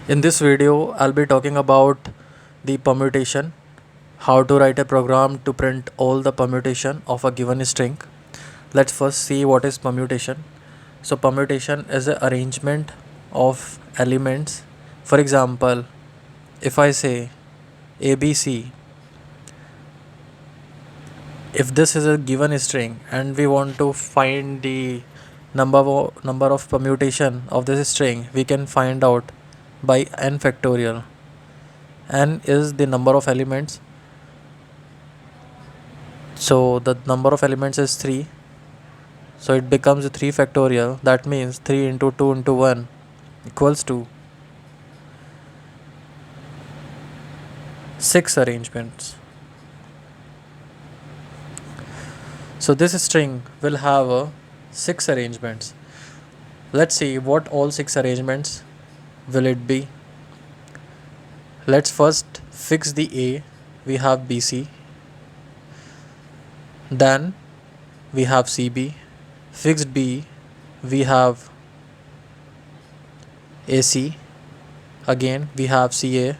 In this video, I'll be talking about the permutation, how to write a program to print all the permutation of a given string. Let's first see what is permutation. So permutation is an arrangement of elements. For example, if I say ABC, if this is a given string and we want to find the number of permutation of this string, we can find out by n factorial. N is the number of elements, so the number of elements is 3, so it becomes 3 factorial. That means 3 into 2 into 1 equals to 6 arrangements. So this string will have 6 arrangements. Let's see what all 6 arrangements will it be. Let's first fix the A. We have BC, then we have CB. Fixed B, we have AC, again we have CA,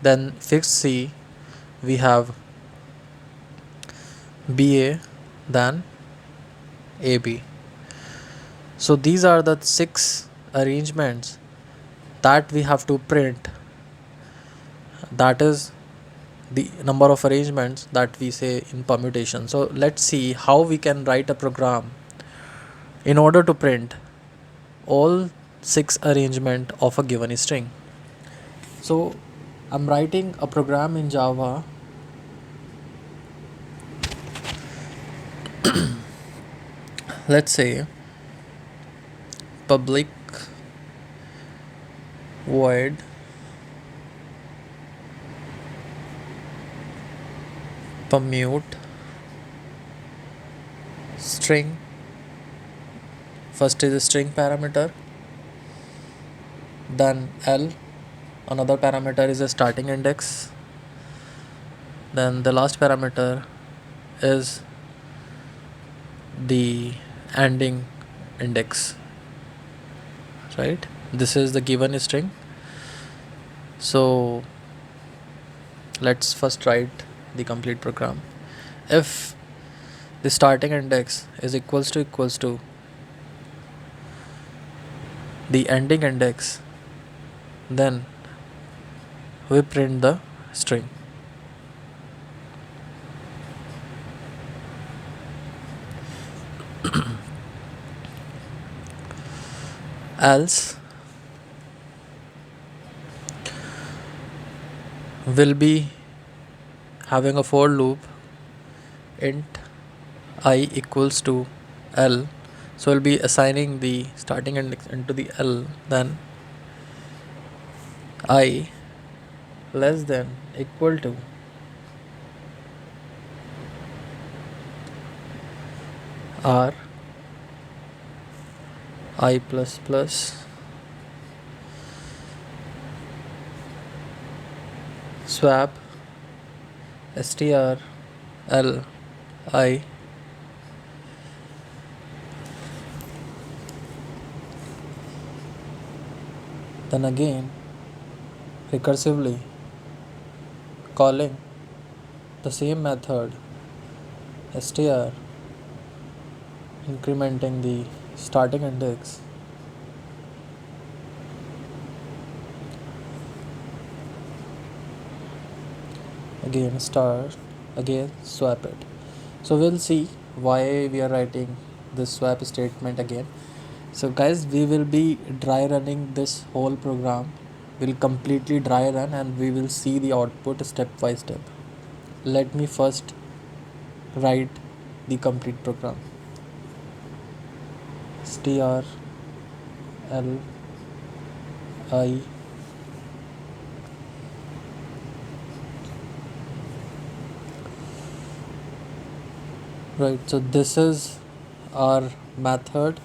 then fixed C, we have BA, then AB. So these are the 6 arrangements that we have to print. That is the number of arrangements that we say in permutation. So let's see how we can write a program in order to print all 6 arrangement of a given string. So I'm writing a program in Java. Let's say public void permute string. First is a string parameter, then L, another parameter is a starting index, then the last parameter is the ending index, right? This is the given string. So let's first write the complete program. If the starting index is equals to the ending index, then we print the string. Else will be having a for loop int I equals to L. So we'll be assigning the starting index into the L, then I less than equal to R I plus plus swap str L I then again recursively calling the same method str incrementing the starting index again star again swap it. So we'll see why we are writing this swap statement again. So guys, we will be dry running this whole program. We'll completely dry run and we will see the output step by step. Let me first write the complete program. Str L I right. So this is our method.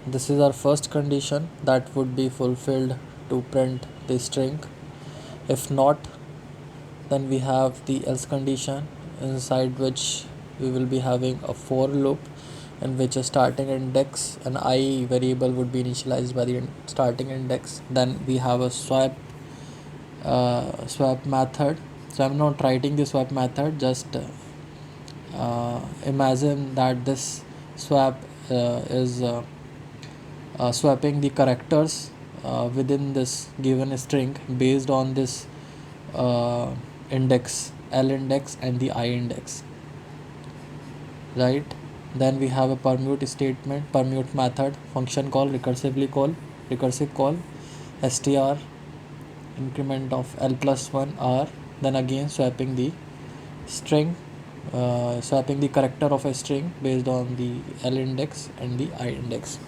This is our first condition that would be fulfilled to print the string. If not, then we have the else condition inside which we will be having a for loop in which a starting index and I variable would be initialized by the starting index. Then we have a swap method. So I'm not writing the swap method, just imagine that this swap is swapping the characters within this given string based on this uh, index, L index and the I index, right? Then we have a permute statement, permute method, function call, recursive call, str increment of L plus 1 R, then again swapping the string, swapping the character of a string based on the L index and the I index.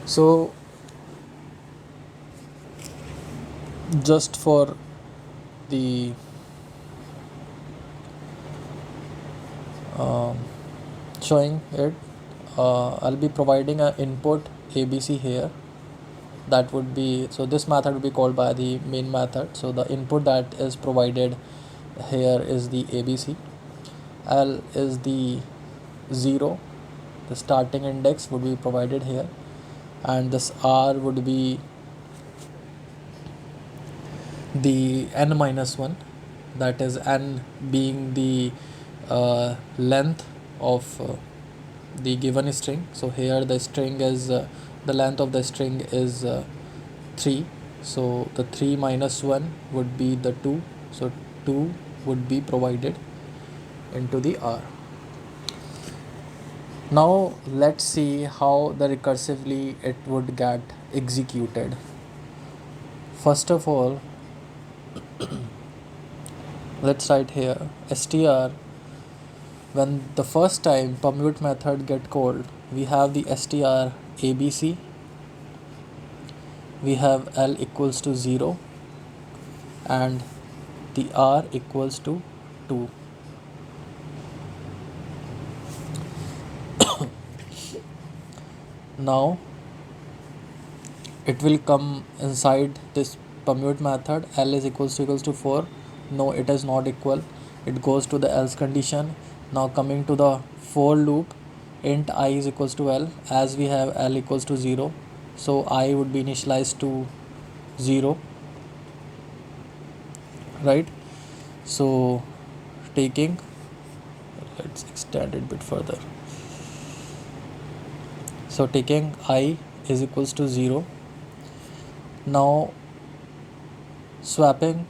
So just for the showing it, I'll be providing an input ABC here. That would be, so this method will be called by the main method. So the input that is provided here is the ABC. L is the 0, the starting index would be provided here, and this R would be the n minus 1, that is n being the length of the given string. So here the string is the length of the string is 3, so the 3 minus 1 would be the 2, so 2 would be provided into the R. Now let's see how the recursively it would get executed. First of all, let's write here str. When the first time permute method get called, we have the str ABC, we have L equals to 0 and the R equals to 2. Now it will come inside this permute method. L is equals to 4. No, it is not equal. It goes to the else condition. Now coming to the for loop, int I is equals to L. As we have L equals to 0, so I would be initialized to 0, right? So taking, let's extend it a bit further. So taking I is equals to 0. Now swapping,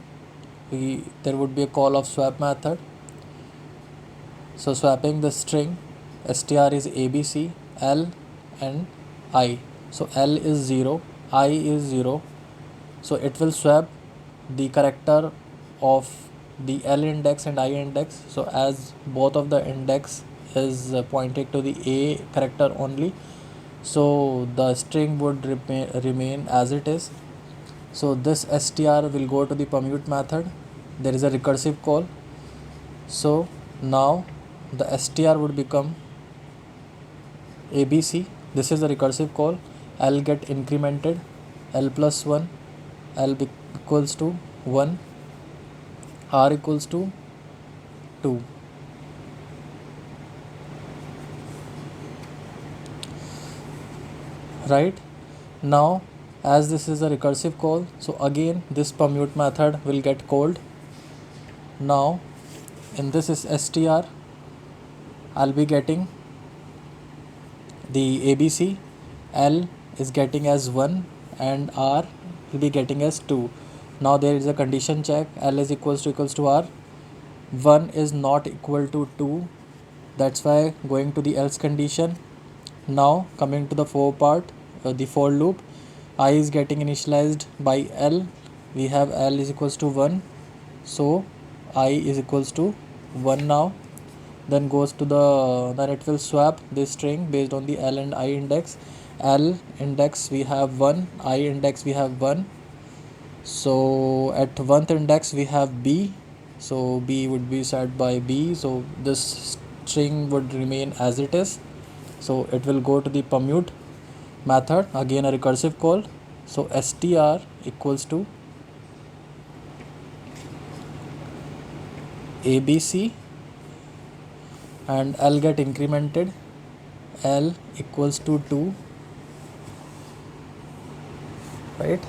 there would be a call of swap method. So swapping the string, str is ABC, L and I. So L is 0, I is 0. So it will swap the character of the L index and I index. So as both of the index is pointed to the A character only, so the string would remain as it is. So this str will go to the permute method. There is a recursive call. So now the str would become ABC. This is the recursive call. L get incremented, L plus 1, L equals to 1, R equals to 2. Right? Now as this is a recursive call, so again this permute method will get called. Now in this is str, I'll be getting the ABC, L is getting as 1 and R will be getting as 2. Now there is a condition check, L is equals to R, 1 is not equal to 2, that's why going to the else condition. Now coming to the for part, the for loop, I is getting initialized by L, we have L is equals to 1, so I is equals to 1 now. Then goes to the, then it will swap this string based on the L and I index. L index we have 1, I index we have 1. So at 1th index we have B, so B would be set by B, so this string would remain as it is. So it will go to the permute method, again a recursive call. So str equals to ABC and L get incremented. L equals to 2, right?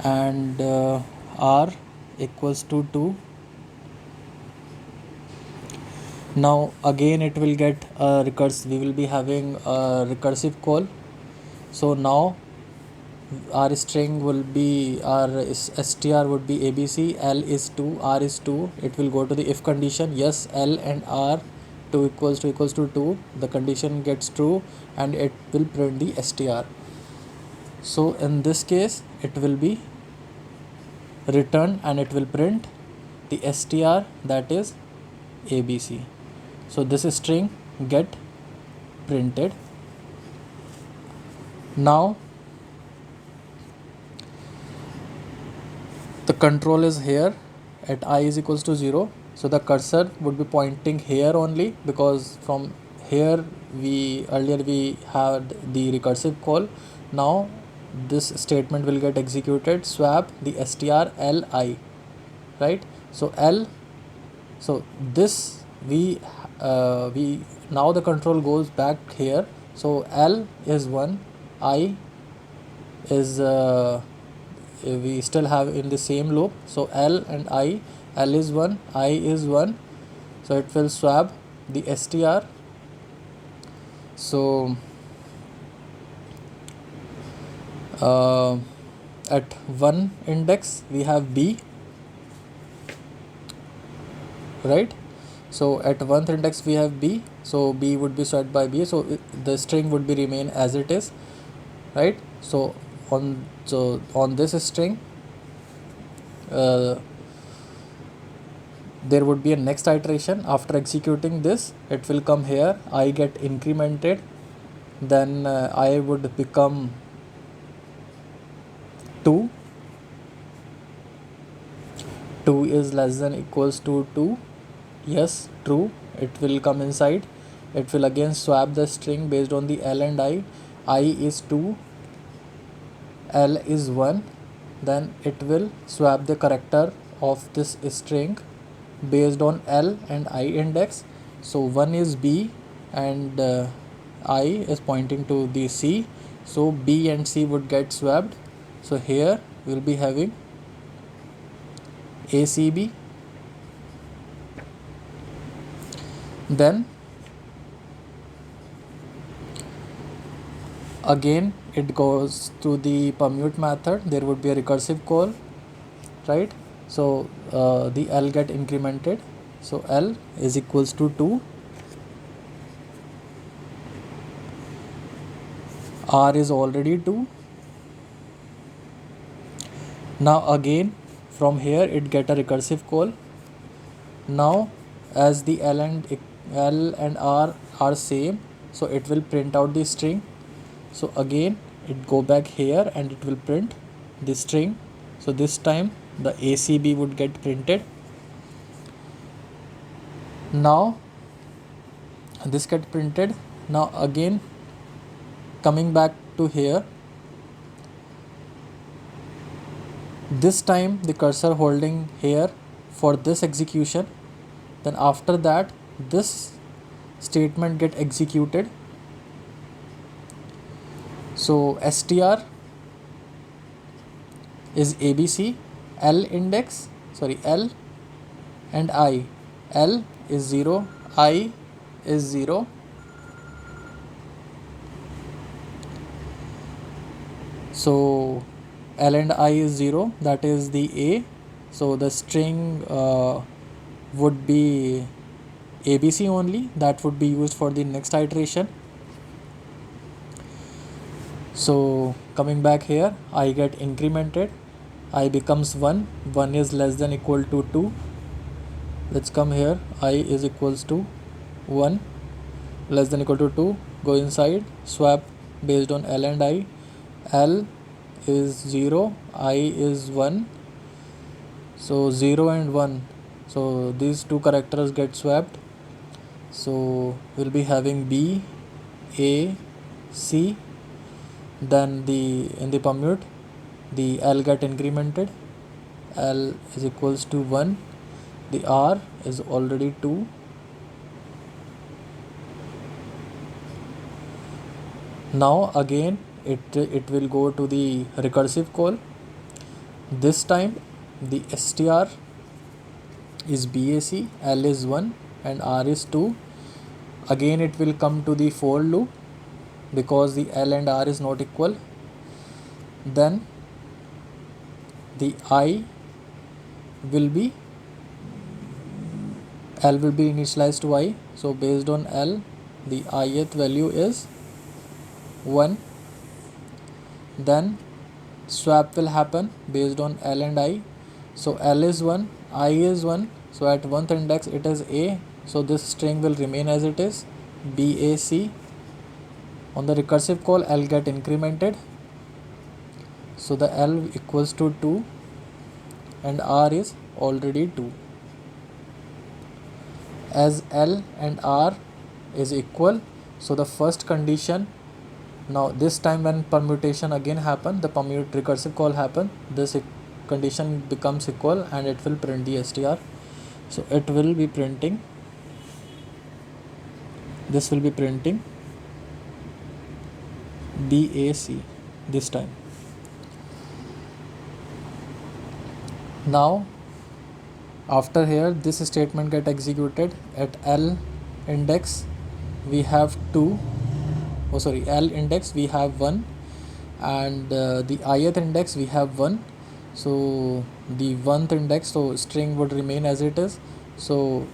And R equals to 2. Now again it will get we will be having a recursive call. So now our string will be, our str would be abc, L is 2, R is 2. It will go to the if condition. Yes, L and R 2 equals to 2. The condition gets true and it will print the str. So in this case it will be return and it will print the str, that is abc. So this string get printed. Now the control is here at I is equals to 0. So the cursor would be pointing here only, because from here earlier we had the recursive call. Now this statement will get executed, swap the str li, right? So L, so this we now the control goes back here. So L is 1, I is we still have in the same loop. So L and I, L is 1, I is 1. So it will swap the str. So at 1 index we have B, right? So at 1th index we have B, so B would be swapped by B. So the string would be remain as it is, right? So on this string there would be a next iteration. After executing this, it will come here, I get incremented, then I would become 2. 2 is less than equals to 2. Yes, true. It will come inside. It will again swap the string based on the L and I. I is 2, L is 1. Then it will swap the character of this string based on L and I index. So 1 is B and I is pointing to the C. So B and C would get swapped. So here we will be having ACB. Then again it goes to the permute method. There would be a recursive call, right? So the L get incremented. So L is equals to 2. R is already 2. Now again from here it get a recursive call. Now as the L and R are same, so it will print out the string. So again it go back here and it will print the string. So this time the ACB would get printed. Now this get printed. Now again coming back to here, this time the cursor holding here for this execution. Then after that this statement get executed. So str is abc, L and I. L is 0, I is 0. So L and I is 0, that is the A. So the string would be ABC only, that would be used for the next iteration. So coming back here, I get incremented, I becomes 1, 1 is less than equal to 2. Let's come here, I is equals to 1, less than equal to 2, go inside, swap based on L and I. L is 0, I is 1. So 0 and 1, so these two characters get swapped. So we'll be having B, A, C. Then in the permute the L get incremented, L is equals to 1, the R is already 2. Now again it will go to the recursive call. This time the str is BAC, L is 1 and R is 2. Again it will come to the for loop because the L and R is not equal. Then the I will be L will be initialized to I. So based on L, the ith value is 1. Then swap will happen based on L and I. So L is 1, I is 1. So at 1th index it is A. So this string will remain as it is, BAC. On the recursive call, L get incremented. So the L equals to 2 and R is already 2. As L and R is equal, so the first condition, now this time when permutation again happen, the recursive call happen, this condition becomes equal and it will print the str. So it will be printing, this will be printing BAC this time. Now after here this statement get executed. At L index we have 2, L index we have 1 and the ith index we have 1. So the 1th index, so string would remain as it is. So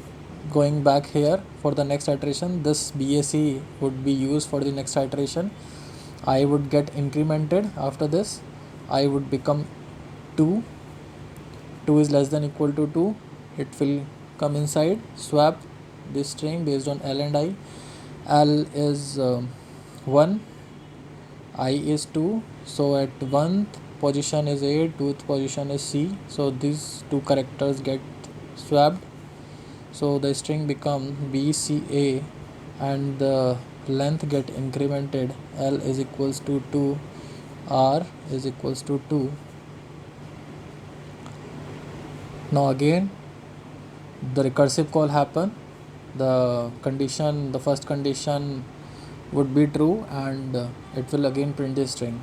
going back here for the next iteration, this BAC would be used for the next iteration. I would get incremented. After this I would become 2. 2 is less than equal to 2. It will come inside, swap this string based on L and I. L is 1, I is 2. So at 1th position is A, 2th position is C. So these two characters get swapped. So the string become BCA and the length get incremented. L is equals to 2, R is equals to 2. Now again the recursive call happen. The first condition would be true and it will again print the string.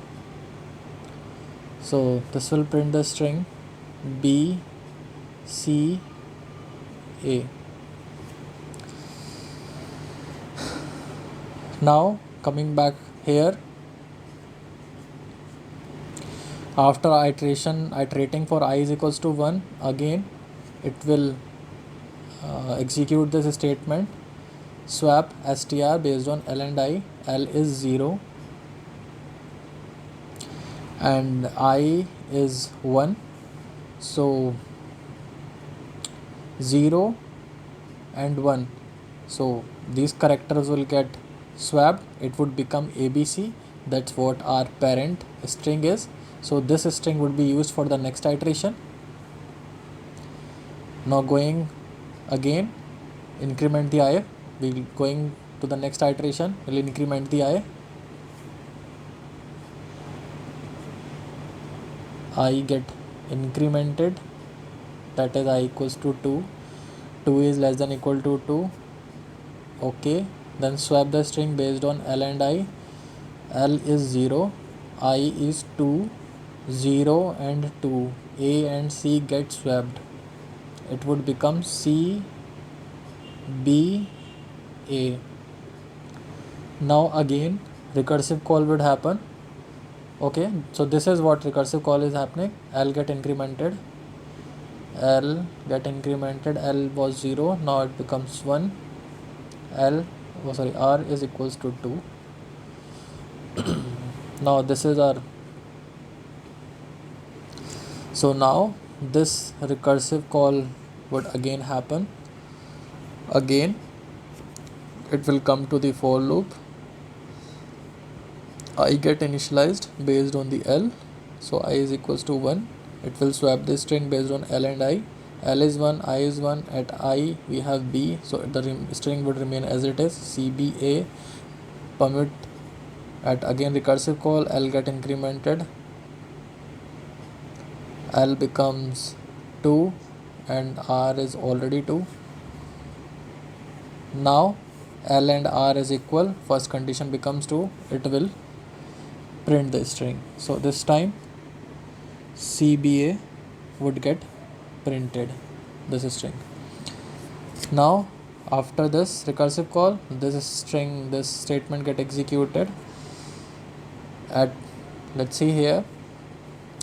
So this will print the string B C A. Now coming back here, after iterating for I is equals to 1, again it will execute this statement, swap str based on L and I. L is 0 and I is 1. So 0 and 1, so these characters will get swapped. It would become ABC. That's what our parent string is. So this string would be used for the next iteration. Now going again, increment the I. We'll going to the next iteration, we'll increment the I get incremented, that is I equals to 2. 2 is less than equal to 2. Okay, then swap the string based on L and I. L is 0, I is 2, 0 and 2. A and C get swapped. It would become C B A. Now again recursive call would happen. Okay, so this is what recursive call is happening. L get incremented, L get incremented. L was 0, now it becomes 1. R is equals to 2. Now this is our, so now this recursive call would again happen. Again it will come to the for loop. I get initialized based on the L, so I is equals to 1. It will swap this string based on L and I. L is 1, I is 1. At I we have B, so the string would remain as it is, CBA. Permit at again recursive call, L get incremented. L becomes 2 and R is already 2. Now L and R is equal, first condition becomes true, it will print the string. So this time CBA would get printed, this string. Now after this recursive call, this string, this statement get executed at, let's see here,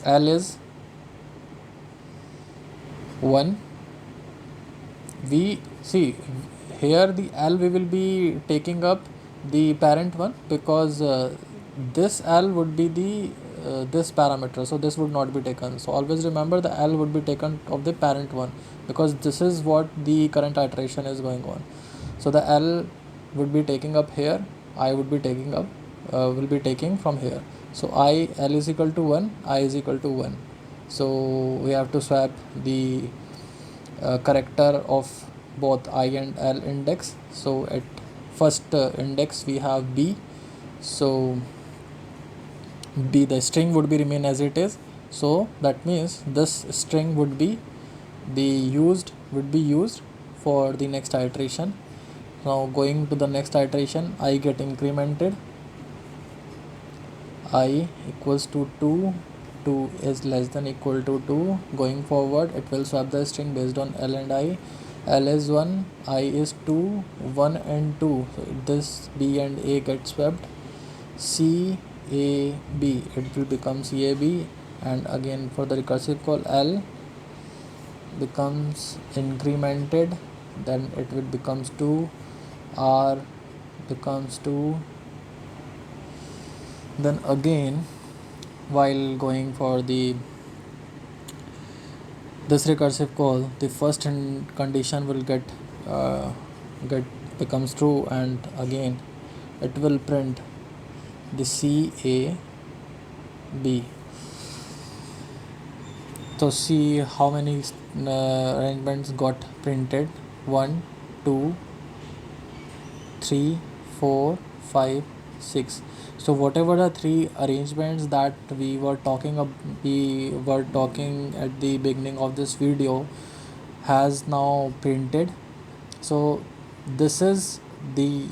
L is 1. We see here the L, we will be taking up the parent one, because this L would be the this parameter, so this would not be taken. So always remember the L would be taken of the parent one, because this is what the current iteration is going on. So the L would be taking up here, I would be taking up will be taking from here. So L is equal to 1, I is equal to 1. So we have to swap the character of both I and L index. So at first index we have B, so B, the string would be remain as it is. So that means this string would be used for the next iteration. Now going to the next iteration, I get incremented, I equals to 2, 2 is less than equal to 2. Going forward, it will swap the string based on L and I. L is 1, I is 2, 1 and 2. So this B and A get swapped. C, A, B, it will become CAB. And again for the recursive call, L becomes incremented, then it will becomes 2, R becomes 2. Then again, while going for this recursive call, the first condition will get becomes true, and again it will print the CAB. So see how many arrangements got printed: 1, 2, 3, 4, 5, 6. So whatever the 3 arrangements that we were talking at the beginning of this video has now printed. So this is the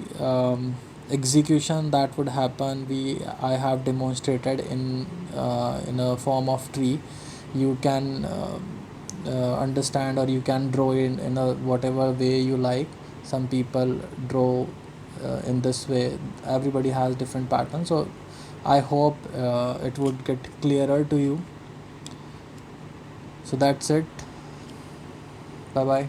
execution that would happen. I have demonstrated in a form of tree. You can understand, or you can draw in a whatever way you like. Some people draw in this way, everybody has different patterns. So I hope it would get clearer to you. So that's it, bye bye.